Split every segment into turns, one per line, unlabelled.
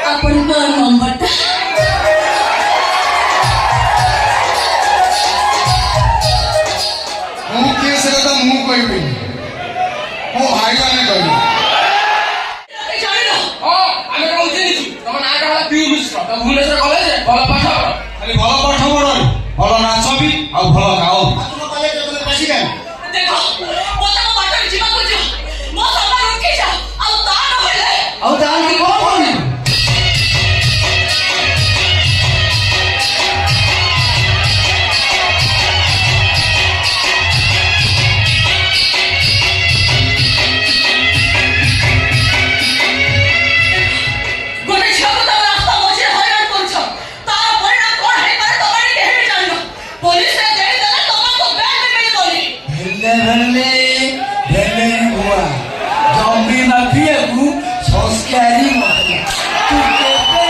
ଆପଣଙ୍କ ନମ୍ବରଟା
ମୁଁ କିଏ ସେ କଥା ମୁଁ କହିବିନି, ମୋ ଭାଇମାନେ କହିବେ।
ଭୁବନେଶ୍ୱର କଲେଜ ଭଲ ପାଠ ଖାଲି ଭଲ ପାଠ ପଢନି, ଭଲ ନାଚ ବି ଆଉ ଭଲ ଗାଓ ବି।
ଦେଖ ମତେ ମୋ ବାଟରେ ଯିବାକୁ ଦିଅ, ମୋ ସମୟ ରୋକିଯାଅ, ଆଉ ତା ନହେଲେ
ଆଉ ତାହେଲେ କଣ କରିବି?
ଗୋଟେ ଝିଅକୁ ତମେ ରାସ୍ତା ମଝିରେ ହଇରାଣ କରୁଛ, ତାର ପରିଣାମ କଣ ହେଇପାରେ ତମେ କେହି ବି ଜାଣିନ। ପୋଲିସରେ ଦେଇଦେଲେ ତମକୁ ବେଲ୍ ବି ମିଳିବନି।
ହେଲେ ବୁଆ ଜମ୍ବି ମାଫିଆକୁ ସଂସ୍କାରୀ ମହିଳା ତୁ କେବେ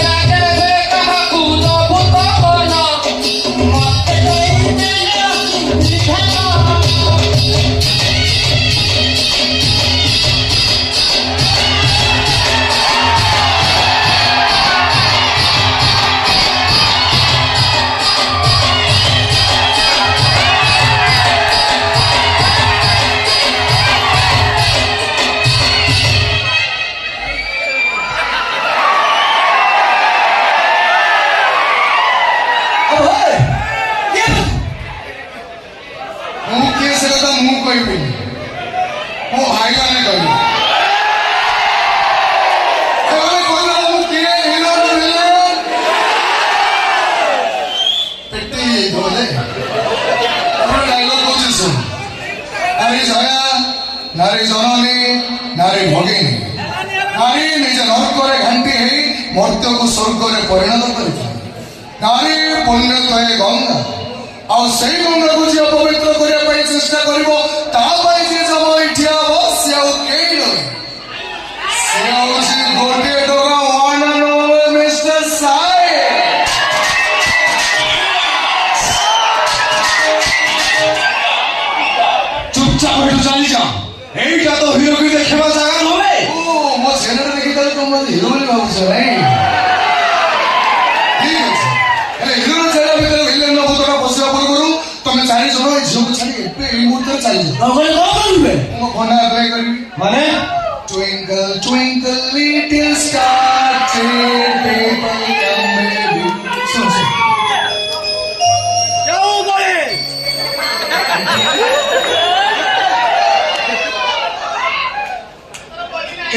ନା କେବେ କାହାକୁ ଦବୁ ତପନ ମତେ
ମୁଁ କିଏ ସେ କଥା ମୁଁ କହିବିନି, ମୋ ଭାଇମାନେ କହିବେ। ସେମାନେ କହିଲେ ମୁଁ କିଏ ହିରୋ ପେଟି ଧୋଲେ ଡାଇଲଗ କହୁଛି ଶୁଣ। ନାରୀ ଜୟା, ନାରୀ ଜନନୀ, ନାରୀ ଭଗିନୀ, ନାରୀ ନିଜ ନର୍କରେ ଘାଣ୍ଟି ହେଇ ମର୍ତ୍ତ୍ୟକୁ ସ୍ୱର୍ଗରେ ପରିଣତ କରିଥାଏ। ନାରୀ ପୁଣ୍ୟତଏ ଗଙ୍ଗା, ଆଉ ସେଇ ଗଙ୍ଗାକୁ ଯିଏ ପବିତ୍ର କରିବା ପାଇଁ ଚେଷ୍ଟା କରିବ, ତା ପାଇଁ ଯିଏ ଜମ ଏଠି ହବ, ସେ ଆଉ କେହି ନୁହେଁ, ସେ ହଉଛି ଗୋଟିଏ ଟଙ୍କା one and only Mr. Sai.
ଚୁପଚାପ ଏଠୁ ଚାଲିଯା, ଏଇଟା ତ ହିରୋକୁ ଦେଖିବା ଜାଗା ନୁହେଁ।
ଓ ମୋ ଚେନେଲ ଦେଖିଦେଲେ ତମେ ମତେ ହିରୋ ବୋଲି ଭାବୁଛ ନାଇଁ? ଠିକ ଅଛି, ହେଲେ ହିରୋର ଚେହେରା ଭିତରେ ଭିଲେନ ଭୂତଟା ପଶିବା ପୂର୍ବରୁ ତମେ 4 ଜଣ ଏ ଝିଅକୁ ଛାଡି ଏବେ ଏଇ ମୁହୂର୍ତ୍ତରେ ଚାଲିଯାଅ।
ତମେ କଣ କରିବେ?
ମୁଁ ଫୋନ ଆପ୍ଲାଏ କରିବି।
ମାନେ
Twinkle, twinkle, little star, people come baby. ଶୁଣ ଶୁଣ,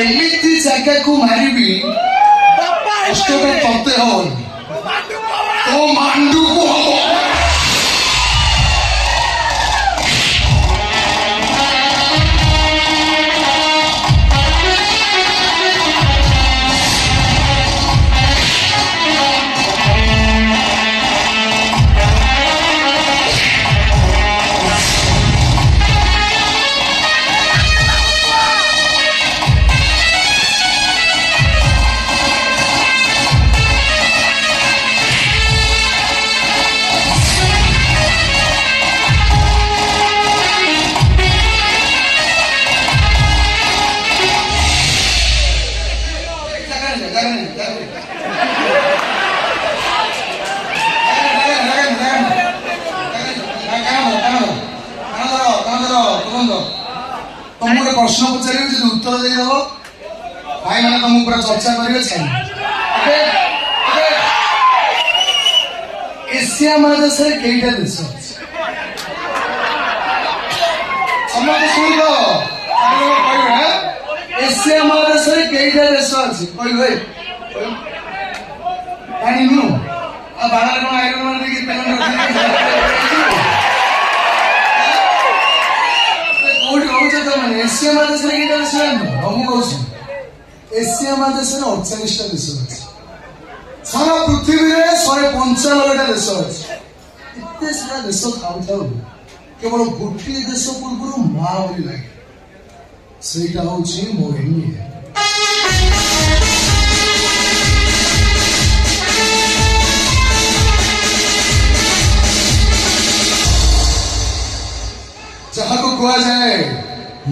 ଏମିତି ଜାଗାକୁ ମାରିବି କଷ୍ଟଟା ତତେ ହବନି, ତୋ ମାଣ୍ଡୁକୁ ହବ। ତମକୁ ଗୋଟେ ପ୍ରଶ୍ନ ପଚାରିବି, ଯଦି ଉତ୍ତର ଦେଇଦବ ଭାଇମାନେ ତମକୁ ପୁରା ଚର୍ଚ୍ଚା କରିବେ ଛାଡ଼ିବେ। ଏସିଆ ମହାଦେଶରେ କେଇଟା ଦେଶ ଅଛି? ସମସ୍ତେ ଶୁଣିବ, କହିବେ ଏସିଆ ମହାଦେଶରେ କେଇଟା ଦେଶ ଅଛି? କହିବେ ଜାଣିନୁ? ଆଉ ବାହାରେ କଣ ଆଇରନ୍ ମାରି ଦେଇକି ପେମେଣ୍ଟ କୋଉଠି ରହୁଛ ତମେ? ଏସିଆ ମହାଦେଶରେ କେଇଟା ଦେଶ ଜାଣିନ? ମୁଁ କହୁଛି ଏସିଆ ମହାଦେଶରେ 48ଟା ଦେଶ ଅଛି। ସାରା ପୃଥିବୀରେ 195ଟା ଦେଶ ଅଛି। ଏତେ ସାରା ଦେଶ ଥାଉ ଥାଉ କେବଳ ଗୋଟିଏ ଦେଶ ପୂର୍ବରୁ ମା ବୋଲି ଲାଗେ, ସେଇଟା ହଉଛି ମୋ ଇଣ୍ଡିଆ। କୁହାଯାଏ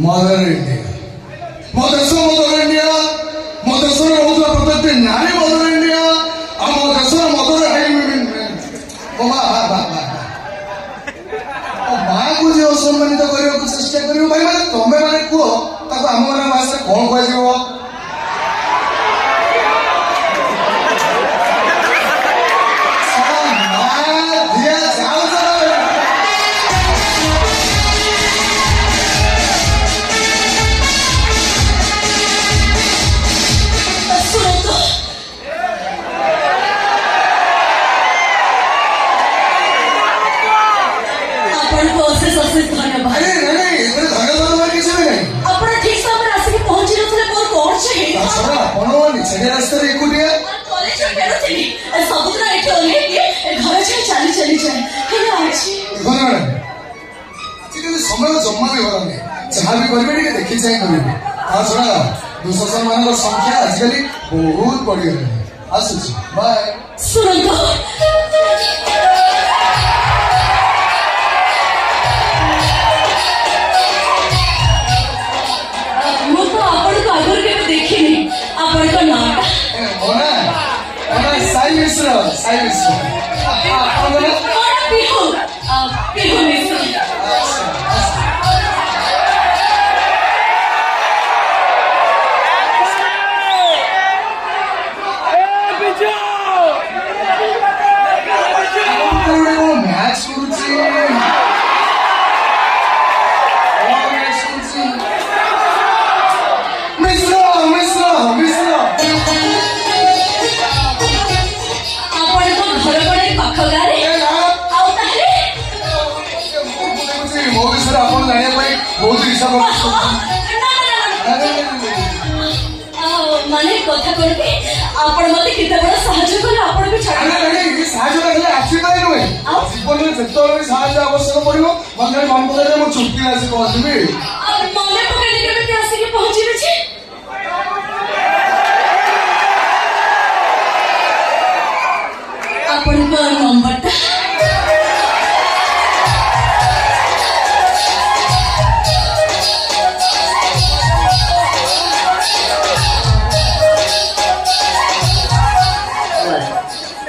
ମଦର ଇଣ୍ଡିଆ। ମୋ ଦେଶ ମଦର ଇଣ୍ଡିଆ, ମୋ ଦେଶରେ ରହୁଥିବା ପ୍ରତ୍ୟେକଟି ନାରୀ ମଦର ଇଣ୍ଡିଆ, ଆଉ ମୋ ଦେଶର ମଦର ମୋ ମାଆକୁ ଯିଏ ଅସମ୍ମାନିତ କରିବାକୁ ଚେଷ୍ଟା କରିବ, ଭାଇ ମାନେ ତମେ ମାନେ କୁହ ତାକୁ ଆମ ମାନଙ୍କ ଭାଷାରେ କଣ କୁହାଯିବ?
ଶୁଣନ୍ତୁ, ଆପଣଙ୍କୁ ଅଶେଷ ଅଶେଷ ଧନ୍ୟବାଦ।
ଆରେ ନାଇଁ ଏଥିରେ ଧନ୍ୟବାଦ ଦେବାର କିଛି ବି ନାହିଁ।
ଆପଣ ଠିକ ସମୟରେ ଆସିକି ପହଞ୍ଚି ନଥିଲେ ମୋର କଣ ହେଇଥାନ୍ତା।
ଆପଣ ନିଛାଟିଆ ରାସ୍ତାରେ ଏକୁଟିଆ
କଲେଜ ଫେରୁଥିଲି, ସବୁଦିନ ଏଠି ଓହ୍ଲେଇକି ଘର ଯାଇ ଚାଲି ଚାଲିଯାଏ, ହେଲେ ଆଜି
ଆଜିକାଲି ସମୟ ଜମା ବି ଭଲ ନାହିଁ। ଯାହା ବି କରିବେ ଟିକେ ଦେଖି ଚାହିଁ କରିବେ। ତା ଛଡା ଦୁଃଶାସନ ମାନଙ୍କର ସଂଖ୍ୟା ଆଜିକାଲି ବହୁତ ବଢିଗଲାଣି। ଆସୁଛି, ବାଏ।
ଶୁଣନ୍ତୁ, ମୁଁ ତ ଆପଣଙ୍କୁ ଆଗରୁ କେବେ ଦେଖିନି। ଆପଣଙ୍କ ନାଁଟା?
ମୋ ନାଁ ସାଇ ମିଶ୍ର। ସାଇ ମିଶ୍ର। ଆପଣଙ୍କ ନାଁ?
କଣ? ପିହୁ। ପିହୁ ମିଶ୍ର।
ମ୍ୟାଚ୍ କରୁଛି। ମିଶ୍ର ମିଶ୍ର ମିଶ୍ର
ଆପଣଙ୍କ ଘର କଣ ଏଇ ପାଖ ଗାଁରେ? ଆଉ ତାହେଲେ
ମୋ ବିଷୟରେ ଆପଣ ଜାଣିବା ପାଇଁ ବହୁତ ଇଚ୍ଛା କରୁଛନ୍ତି।
ମାନେ କଥା କଣ କି, ଆପଣ ମତେ କେତେ ବଡ ସାହାଯ୍ୟ କଲେ, ଆପଣ ବି ଛାଡ।
ସାହାଯ୍ୟ ହେଲେ ଆସିପାରେ ନୁହେଁ, ଜୀବନରେ ଯେତେବେଳେ ବି ସାହାଯ୍ୟ ଆବଶ୍ୟକ ପଡିବ ମତେ ମନ ପକେଇଲେ ମୁଁ ଚୁକ୍ତିରେ ଆସି ପହଞ୍ଚିବି।
ମନେ ପକେଇଲେ କେମିତି ଆସିକି ପହଞ୍ଚିବେ ଯେ? ଆପଣଙ୍କ ନମ୍ବରଟା?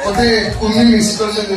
ଗୋଟେ କୁନି ମିସ୍ କରିଛନ୍ତି।